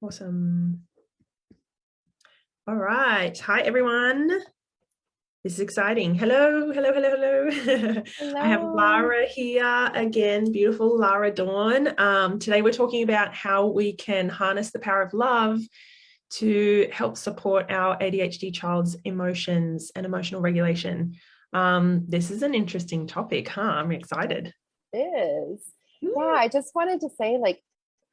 Awesome. All right. Hi, everyone. This is exciting. Hello, hello, hello, hello. I have Hello. Lara here again, beautiful Lara Dawn. Today we're talking about how we can harness the power of love to help support our ADHD child's emotions and emotional regulation. This is an interesting topic, huh? I'm excited. It is. Yeah, I just wanted to say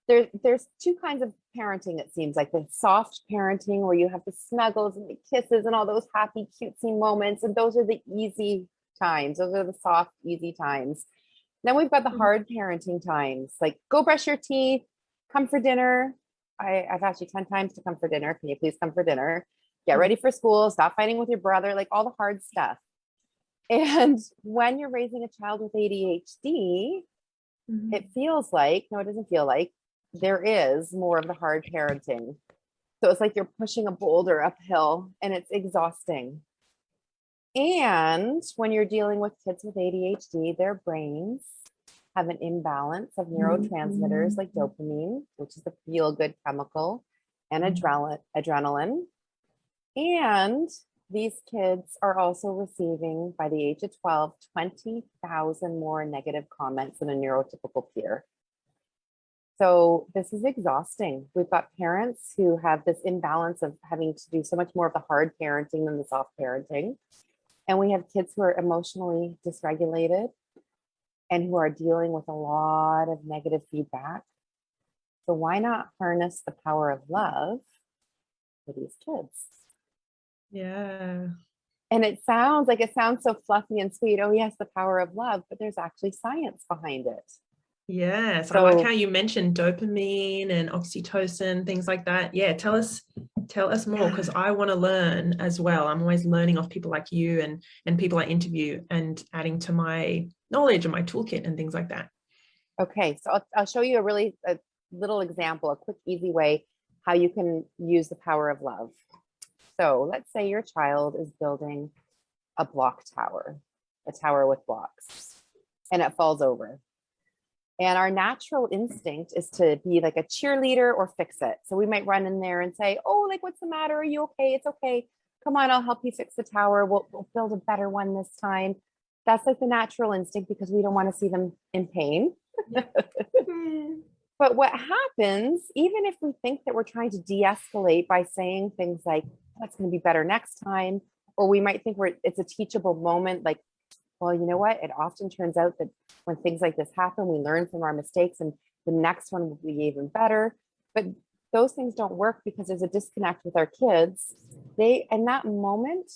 there's two kinds of parenting, it seems like the soft parenting where you have the snuggles and the kisses and all those happy cutesy moments, and those are the easy times. Those are the soft, easy times. Then we've got the hard parenting times, like go brush your teeth, come for dinner. I've asked you 10 times to come for dinner. Can you please come for dinner? Get ready for school, stop fighting with your brother, like all the hard stuff. And when you're raising a child with ADHD, it feels like, no, it doesn't feel like, there is more of the hard parenting. So it's like you're pushing a boulder uphill and it's exhausting. And when you're dealing with kids with ADHD, their brains have an imbalance of neurotransmitters like dopamine, which is the feel good chemical, and adrenaline. And these kids are also receiving, by the age of 12, 20,000 more negative comments than a neurotypical peer. So this is exhausting. We've got parents who have this imbalance of having to do so much more of the hard parenting than the soft parenting. And we have kids who are emotionally dysregulated and who are dealing with a lot of negative feedback. So why not harness the power of love for these kids? Yeah. And it sounds so fluffy and sweet. Oh yes, the power of love, but there's actually science behind it. Yes, I like how So you mentioned dopamine and oxytocin, things like that. Yeah, tell us more, because I want to learn as well. I'm always learning off people like you and people I interview and adding to my knowledge and my toolkit and things like that. okay, so I'll show you a little example, a quick, easy way how you can use the power of love. So let's say your child is building a tower with blocks, and it falls over. And our natural instinct is to be like a cheerleader or fix it. So we might run in there and say, oh, like, what's the matter? Are you okay? It's okay. Come on, I'll help you fix the tower. We'll build a better one this time. That's like the natural instinct because we don't want to see them in pain. But what happens, even if we think that we're trying to de-escalate by saying things like, that's going to be better next time, or we might think it's a teachable moment, like, well, you know what? It often turns out that when things like this happen, we learn from our mistakes and the next one will be even better. But those things don't work because there's a disconnect with our kids. In that moment,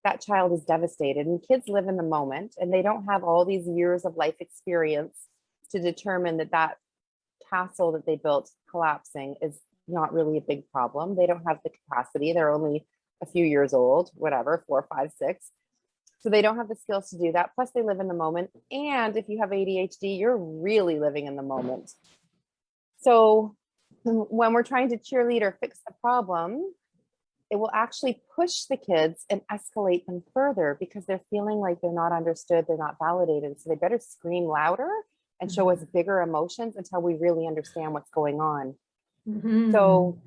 that child is devastated, and kids live in the moment and they don't have all these years of life experience to determine that castle that they built collapsing is not really a big problem. They don't have the capacity. They're only a few years old, whatever, 4, 5, 6. So they don't have the skills to do that. Plus they live in the moment. And if you have ADHD, you're really living in the moment. So when we're trying to cheerlead or fix the problem, it will actually push the kids and escalate them further because they're feeling like they're not understood, they're not validated. So they better scream louder and show us bigger emotions until we really understand what's going on. So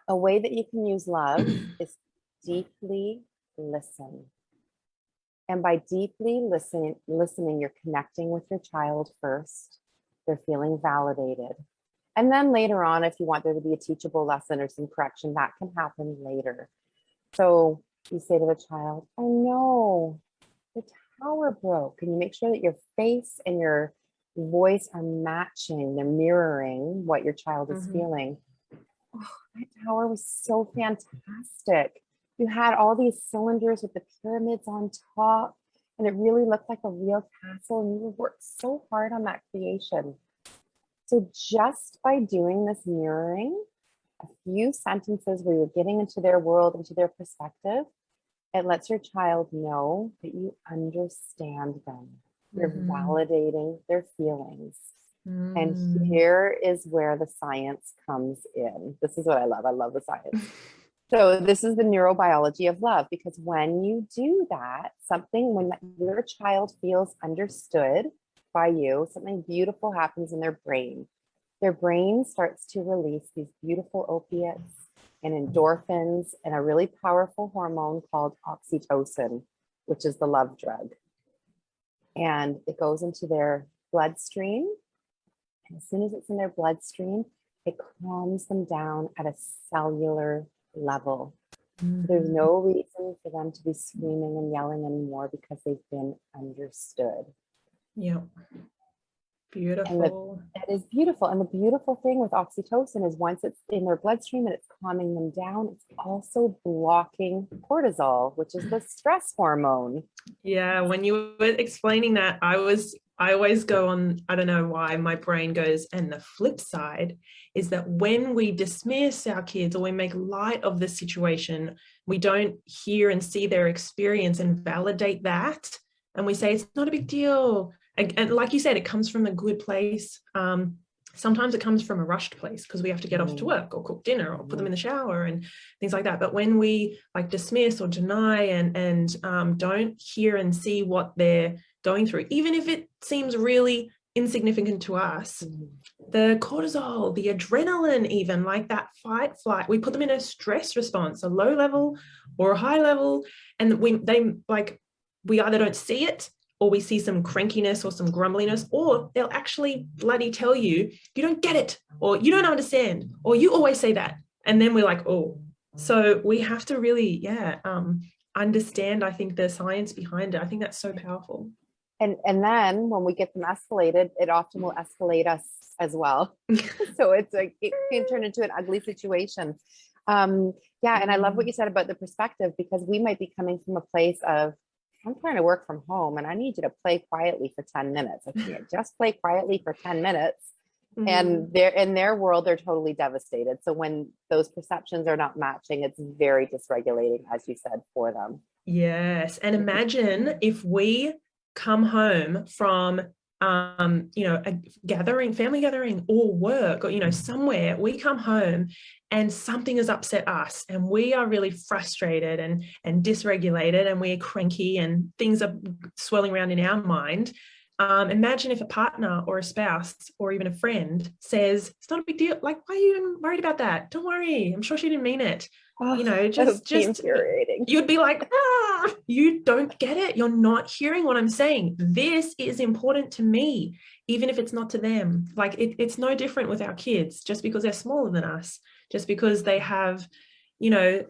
a way that you can use love is deeply listen. And by deeply listening, you're connecting with your child first. They're feeling validated. And then later on, if you want there to be a teachable lesson or some correction, that can happen later. So you say to the child, I know the tower broke. Can you make sure that your face and your voice are matching, they're mirroring what your child is feeling? Oh, that tower was so fantastic. You had all these cylinders with the pyramids on top, and it really looked like a real castle, and you worked so hard on that creation. So just by doing this mirroring, a few sentences where you're getting into their world, into their perspective, it lets your child know that you understand them. You're validating their feelings. And here is where the science comes in. This is what I love. I love the science. So this is the neurobiology of love, because when you do that, when your child feels understood by you, something beautiful happens in their brain. their brain starts to release these beautiful opiates and endorphins and a really powerful hormone called oxytocin, which is the love drug. And it goes into their bloodstream. And as soon as it's in their bloodstream, it calms them down at a cellular level. So there's no reason for them to be screaming and yelling anymore because they've been understood. Yeah. Beautiful. That is beautiful. And the beautiful thing with oxytocin is once it's in their bloodstream and it's calming them down, it's also blocking cortisol, which is the stress hormone. Yeah, when you were explaining that, I always go on, I don't know why my brain goes, and the flip side is that when we dismiss our kids or we make light of the situation, we don't hear and see their experience and validate that. And we say, it's not a big deal. And like you said, it comes from a good place. Sometimes it comes from a rushed place because we have to get off to work or cook dinner or put them in the shower and things like that. But when we like dismiss or deny and don't hear and see what they're going through, even if it seems really insignificant to us, the cortisol, the adrenaline, even like that fight, flight, we put them in a stress response, a low level or a high level, and we either don't see it, or we see some crankiness or some grumbliness, or they'll actually bloody tell you, you don't get it, or you don't understand, or you always say that. And then we're like, oh, so we have to really, understand, I think, the science behind it. I think that's so powerful. And then when we get them escalated, it often will escalate us as well. So it's like, it can turn into an ugly situation. And I love what you said about the perspective, because we might be coming from a place of, I'm trying to work from home and I need you to play quietly for 10 minutes. I can't just play quietly for 10 minutes. And they're in their world, they're totally devastated. So when those perceptions are not matching, it's very dysregulating, as you said, for them. Yes. And imagine if we come home from a gathering, family gathering, or work, or somewhere, we come home and something has upset us and we are really frustrated and dysregulated and we're cranky and things are swirling around in our mind. Imagine if a partner or a spouse or even a friend says, it's not a big deal. Like, why are you even worried about that? Don't worry. I'm sure she didn't mean it. Just infuriating. You'd be like, you don't get it. You're not hearing what I'm saying. This is important to me, even if it's not to them. Like it's no different with our kids, just because they're smaller than us, just because they have,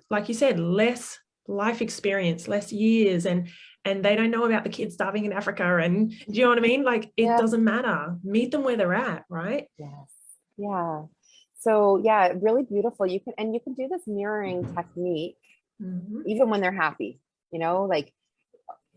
like you said, less life experience, less years, and they don't know about the kids starving in Africa. And do you know what I mean? Like it doesn't matter. Meet them where they're at, right? Yes. Yeah. So yeah, really beautiful. You can do this mirroring technique even when they're happy, like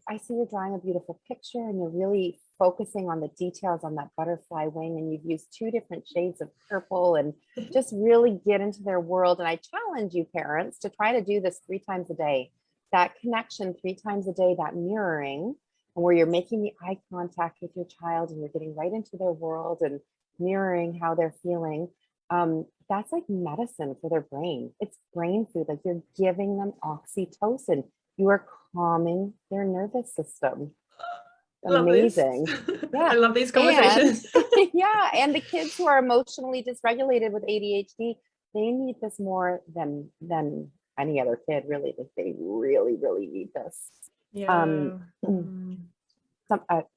I see you're drawing a beautiful picture and you're really focusing on the details on that butterfly wing, and you've used 2 different shades of purple and just really get into their world. And I challenge you parents to try to do this 3 times a day, that connection 3 times a day, that mirroring, and where you're making the eye contact with your child and you're getting right into their world and mirroring how they're feeling. That's like medicine for their brain. It's brain food. Like you're giving them oxytocin. You are calming their nervous system. Amazing. Yeah. I love these conversations. And the kids who are emotionally dysregulated with ADHD, they need this more than any other kid, really. They really, really need this.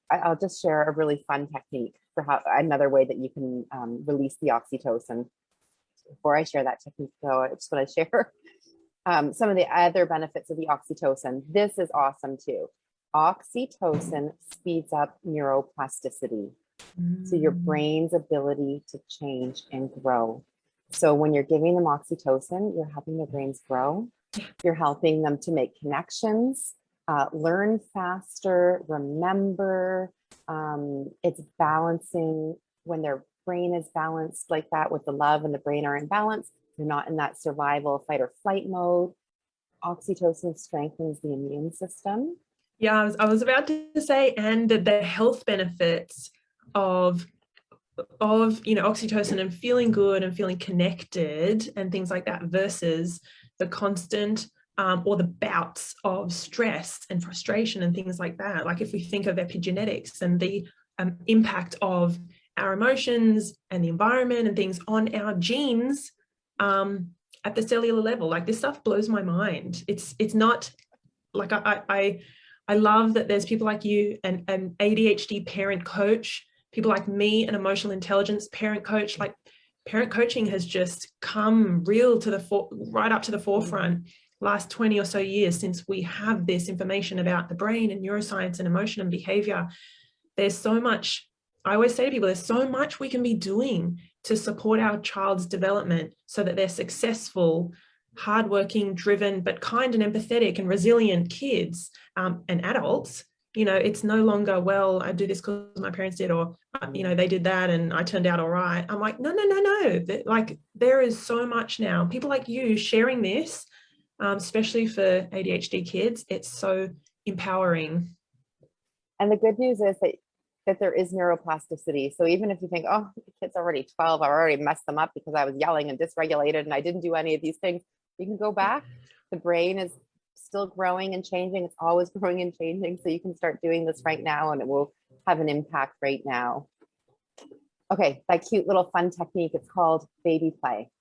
I'll just share a really fun technique for another way that you can release the oxytocin. Before I share that technique, though, I just want to share some of the other benefits of the oxytocin. This is awesome too. Oxytocin speeds up neuroplasticity, so your brain's ability to change and grow. So when you're giving them oxytocin, you're helping their brains grow. You're helping them to make connections, learn faster, remember. It's balancing. When their brain is balanced like that, with the love and the brain are in balance, you're not in that survival, fight or flight mode. Oxytocin strengthens the immune system. Yeah, I was about to say, and the health benefits of oxytocin and feeling good and feeling connected and things like that, versus the constant or the bouts of stress and frustration and things like that. Like if we think of epigenetics and the impact of our emotions and the environment and things on our genes at the cellular level. Like, this stuff blows my mind. It's not like, I love that there's people like you, and an ADHD parent coach, people like me, an emotional intelligence parent coach. Like, parent coaching has just come real to the right up to the forefront last 20 or so years, since we have this information about the brain and neuroscience and emotion and behavior. There's so much, I always say to people, there's so much we can be doing to support our child's development so that they're successful, hardworking, driven, but kind and empathetic and resilient kids and adults. You know, it's no longer, well, I do this because my parents did, or, you know, they did that and I turned out all right. I'm like, no. Like, there is so much now. People like you sharing this, especially for ADHD kids, it's so empowering. And the good news is that there is neuroplasticity. So even if you think, oh, the kid's already 12, I already messed them up because I was yelling and dysregulated and I didn't do any of these things, you can go back. The brain is still growing and changing. It's always growing and changing. So you can start doing this right now and it will have an impact right now. Okay, that cute little fun technique, it's called baby play.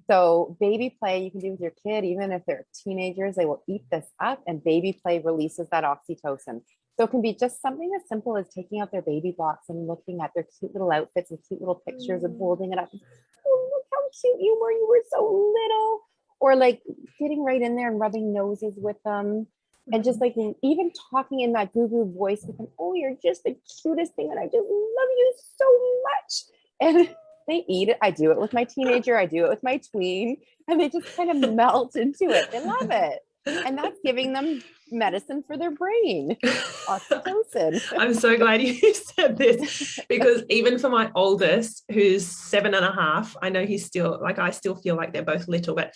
So baby play you can do with your kid, even if they're teenagers, they will eat this up, and baby play releases that oxytocin. So it can be just something as simple as taking out their baby blocks and looking at their cute little outfits and cute little pictures and holding it up. Oh, look how cute you were so little. Or like getting right in there and rubbing noses with them. And just like even talking in that goo-goo voice with them. Oh, you're just the cutest thing and I just love you so much. And they eat it. I do it with my teenager. I do it with my tween. And they just kind of melt into it. They love it. And that's giving them medicine for their brain, oxytocin. I'm so glad you said this, because even for my oldest, who's 7.5, I know he's still, like, I still feel like they're both little, but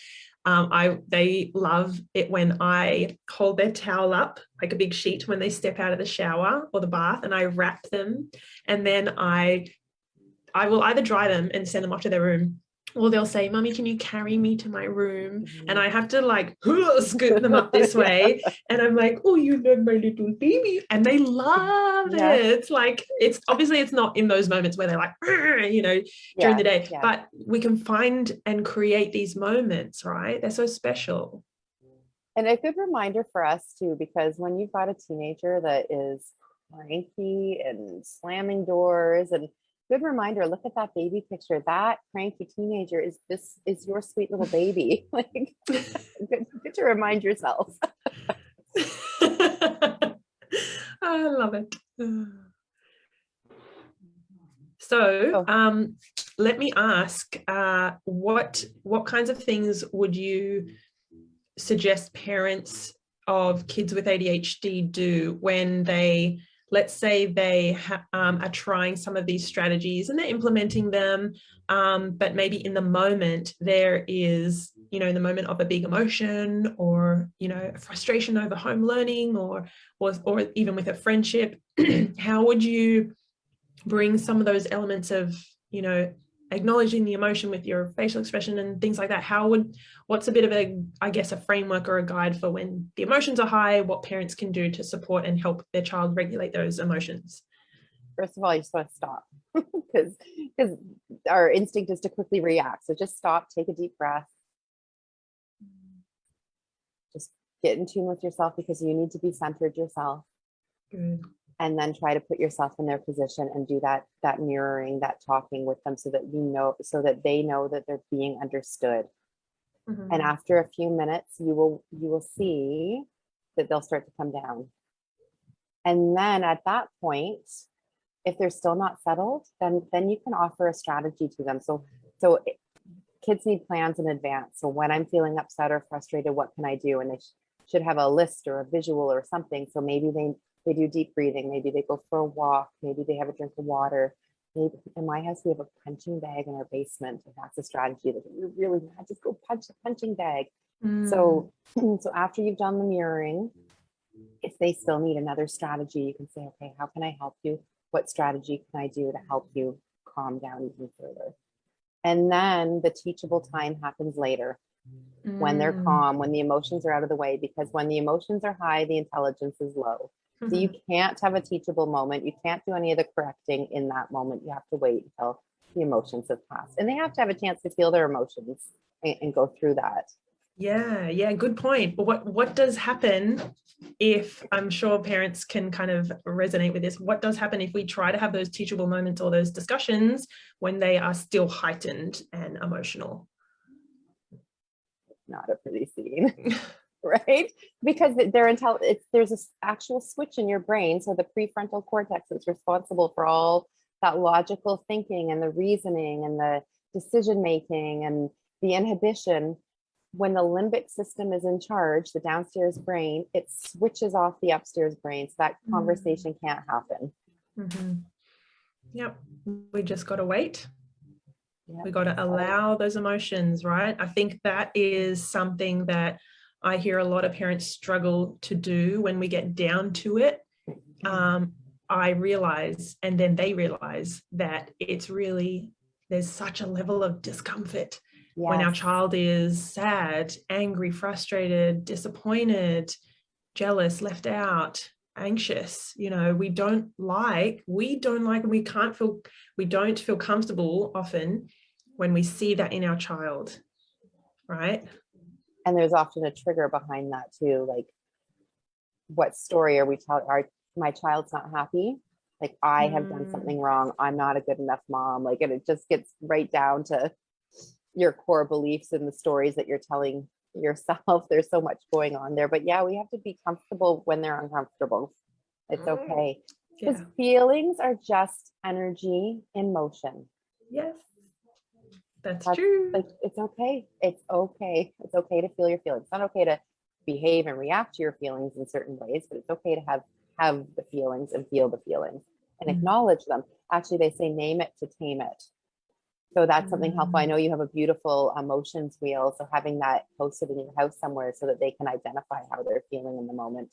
they love it when I hold their towel up like a big sheet when they step out of the shower or the bath, and I wrap them, and then I will either dry them and send them off to their room, or they'll say, "Mommy, can you carry me to my room?" And I have to like scoop them up this way. And I'm like, "Oh, you love my little baby." And they love it. It's like, it's obviously it's not in those moments where they're like, you know, during the day, but we can find and create these moments, right? They're so special. And a good reminder for us too, because when you've got a teenager that is cranky and slamming doors, and good reminder, look at that baby picture. That cranky teenager is your sweet little baby. Like, good to remind yourself. I love it. So let me ask, what kinds of things would you suggest parents of kids with ADHD do when they, let's say they are trying some of these strategies and they're implementing them, but maybe in the moment there is, you know, in the moment of a big emotion, or, you know, frustration over home learning, or even with a friendship, how would you bring some of those elements of, you know, acknowledging the emotion with your facial expression and things like that? What's a bit of a, I guess, a framework or a guide for when the emotions are high, what parents can do to support and help their child regulate those emotions? First of all, you just want to stop, because our instinct is to quickly react. So just stop, take a deep breath, just get in tune with yourself, because you need to be centered yourself. Good. And then try to put yourself in their position and do that mirroring, that talking with them, so that you know, so that they know that they're being understood. Mm-hmm. And after a few minutes, you will see that they'll start to come down. And then at that point, if they're still not settled, then you can offer a strategy to them. So kids need plans in advance. So when I'm feeling upset or frustrated, what can I do? And they should have a list or a visual or something. So maybe they do deep breathing. Maybe they go for a walk. Maybe they have a drink of water. Maybe in my house, we have a punching bag in our basement. And that's a strategy that you're really mad, just go punch the punching bag. So after you've done the mirroring, if they still need another strategy, you can say, okay, how can I help you? What strategy can I do to help you calm down even further? And then the teachable time happens later, when they're calm, when the emotions are out of the way, because when the emotions are high, the intelligence is low. So you can't have a teachable moment. You can't do any of the correcting in that moment. You have to wait until the emotions have passed. And they have to have a chance to feel their emotions and go through that. Yeah, good point. But what does happen if, I'm sure parents can kind of resonate with this, what does happen if we try to have those teachable moments or those discussions when they are still heightened and emotional? Not a pretty scene. Right? Because there's this actual switch in your brain. So the prefrontal cortex is responsible for all that logical thinking and the reasoning and the decision making and the inhibition. When the limbic system is in charge, the downstairs brain, it switches off the upstairs brain. So that conversation can't happen. Mm-hmm. Yep. We just got to wait. Yep. We got to allow those emotions, right? I think that is something that I hear a lot of parents struggle to do when we get down to it. I realize, and then they realize that there's such a level of discomfort when our child is sad, angry, frustrated, disappointed, jealous, left out, anxious. We don't like, we don't feel comfortable often when we see that in our child, right? And there's often a trigger behind that too. Like, what story are we telling? My child's not happy. Like, I have done something wrong. I'm not a good enough mom. Like, and it just gets right down to your core beliefs and the stories that you're telling yourself. There's so much going on there. But yeah, we have to be comfortable when they're uncomfortable. It's okay. Because feelings are just energy in motion. Yes. That's true. Like, it's okay. It's okay. It's okay to feel your feelings. It's not okay to behave and react to your feelings in certain ways, but it's okay to have the feelings and feel the feelings and acknowledge them. Actually, they say name it to tame it. So that's something helpful. I know you have a beautiful emotions wheel. So having that posted in your house somewhere so that they can identify how they're feeling in the moment,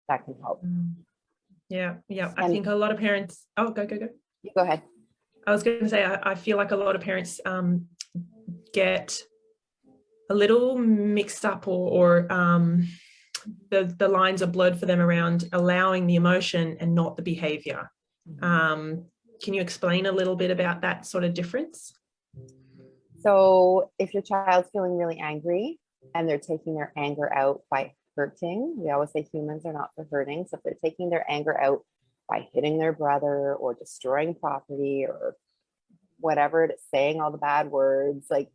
that can help. Yeah. I think a lot of parents, go. You go ahead. I was going to say, I feel like a lot of parents get a little mixed up or the lines are blurred for them around allowing the emotion and not the behavior. Can you explain a little bit about that sort of difference? So if your child's feeling really angry and they're taking their anger out by hurting, we always say humans are not for hurting. So if they're taking their anger out by hitting their brother or destroying property or whatever it is, saying all the bad words, like,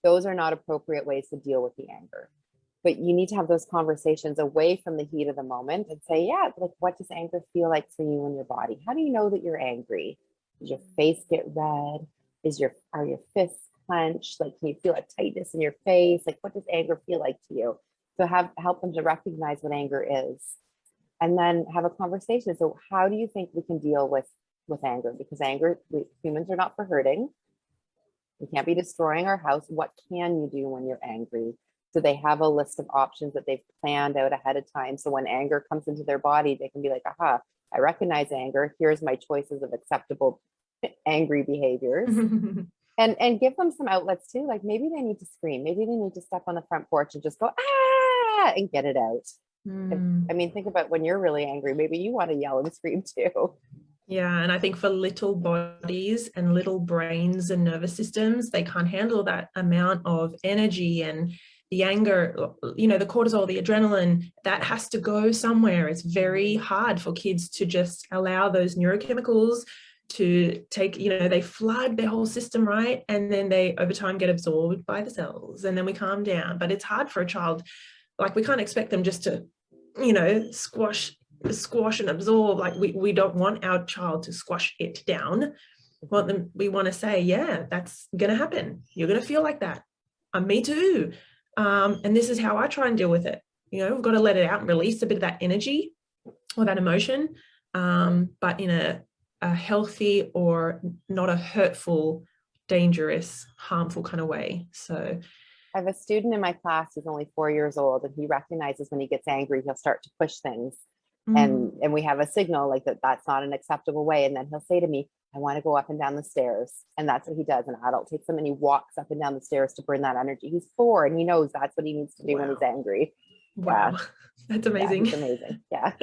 those are not appropriate ways to deal with the anger. But you need to have those conversations away from the heat of the moment and say, yeah, like, what does anger feel like for you in your body? How do you know that you're angry? Does your face get red? Are your fists clenched? Like, can you feel a tightness in your face? Like, what does anger feel like to you? So help them to recognize what anger is, and then have a conversation. So how do you think we can deal with anger? Because humans are not for hurting. We can't be destroying our house. What can you do when you're angry? So they have a list of options that they've planned out ahead of time. So when anger comes into their body, they can be like, aha, I recognize anger. Here's my choices of acceptable angry behaviors. And give them some outlets too. Like, maybe they need to scream. Maybe they need to step on the front porch and just go, ah, and get it out. I mean, think about when you're really angry. Maybe you want to yell and scream too. Yeah, and I think for little bodies and little brains and nervous systems, they can't handle that amount of energy and the anger, the cortisol, the adrenaline, that has to go somewhere. It's very hard for kids to just allow those neurochemicals to take, they flood their whole system, right? And then they over time get absorbed by the cells, and then we calm down. But it's hard for a child. Like, we can't expect them just to, squash and absorb. Like, we don't want our child to squash it down. We want to say, yeah, that's going to happen. You're going to feel like that. Me too. And this is how I try and deal with it. We've got to let it out and release a bit of that energy or that emotion, but in a healthy or not a hurtful, dangerous, harmful kind of way. So I have a student in my class who's only 4 years old, and he recognizes when he gets angry, he'll start to push things. And we have a signal like that's not an acceptable way. And then he'll say to me, I want to go up and down the stairs. And that's what he does. An adult takes him and he walks up and down the stairs to burn that energy. He's 4 and he knows that's what he needs to do when he's angry. Wow. That's Yeah, amazing. he's amazing. Yeah.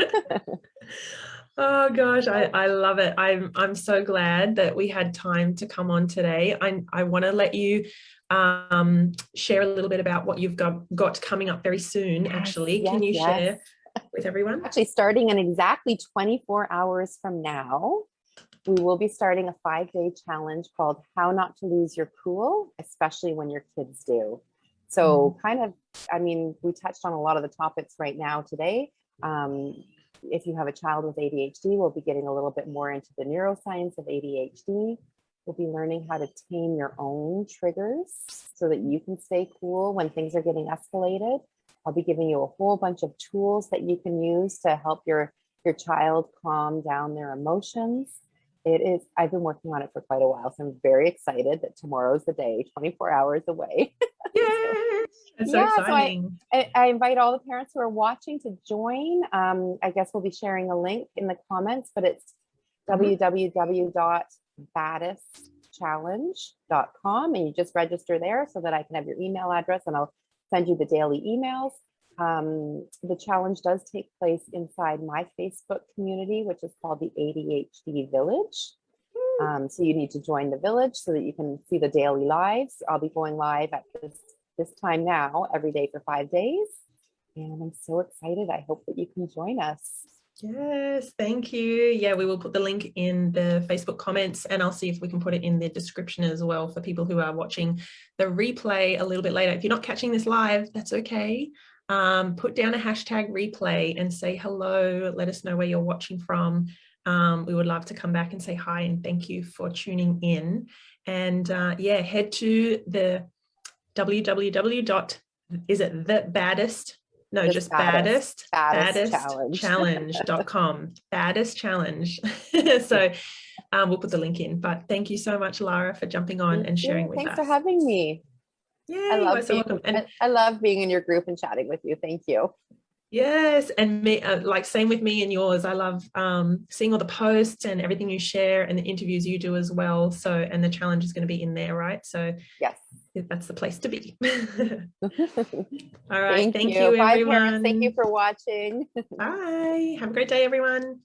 Oh gosh, I love it. I'm so glad that we had time to come on today. I want to let you share a little bit about what you've got coming up very soon, actually. Yes, Can you yes. share with everyone? Actually, starting in exactly 24 hours from now, we will be starting a 5-day challenge called How Not to Lose Your Cool, especially when your kids do. So kind of, I mean, we touched on a lot of the topics right now today. If you have a child with ADHD, we'll be getting a little bit more into the neuroscience of ADHD. We'll be learning how to tame your own triggers so that you can stay cool when things are getting escalated. I'll be giving you a whole bunch of tools that you can use to help your child calm down their emotions. I've been working on it for quite a while, so I'm very excited that tomorrow's the day, 24 hours away. Yay! That's so Yeah, so exciting. I invite all the parents who are watching to join. I guess we'll be sharing a link in the comments, but it's www.baddischallenge.com, and you just register there so that I can have your email address and I'll send you the daily emails. The challenge does take place inside my Facebook community, which is called the ADHD Village. So you need to join the village so that you can see the daily lives. I'll be going live at this time now every day for 5 days. And I'm so excited. I hope that you can join us. Yes, thank you. Yeah, we will put the link in the Facebook comments, and I'll see if we can put it in the description as well for people who are watching the replay a little bit later. If you're not catching this live, that's okay. Put down a hashtag replay and say hello. Let us know where you're watching from. We would love to come back and say hi and thank you for tuning in. And yeah, head to the is it the baddest? No, just baddest challenge.com. Baddest challenge. So we'll put the link in. But thank you so much, Lara, for jumping on and sharing with us. Thanks for having me. Yeah, you are so welcome. And I love being in your group and chatting with you. Thank you. yes, and me, like same with me and yours. I love seeing all the posts and everything you share and the interviews you do as well. So, and the challenge is going to be in there, right? So yes, that's the place to be. All right, thank you Bye, everyone. parents. Thank you for watching. Bye. Have a great day, everyone.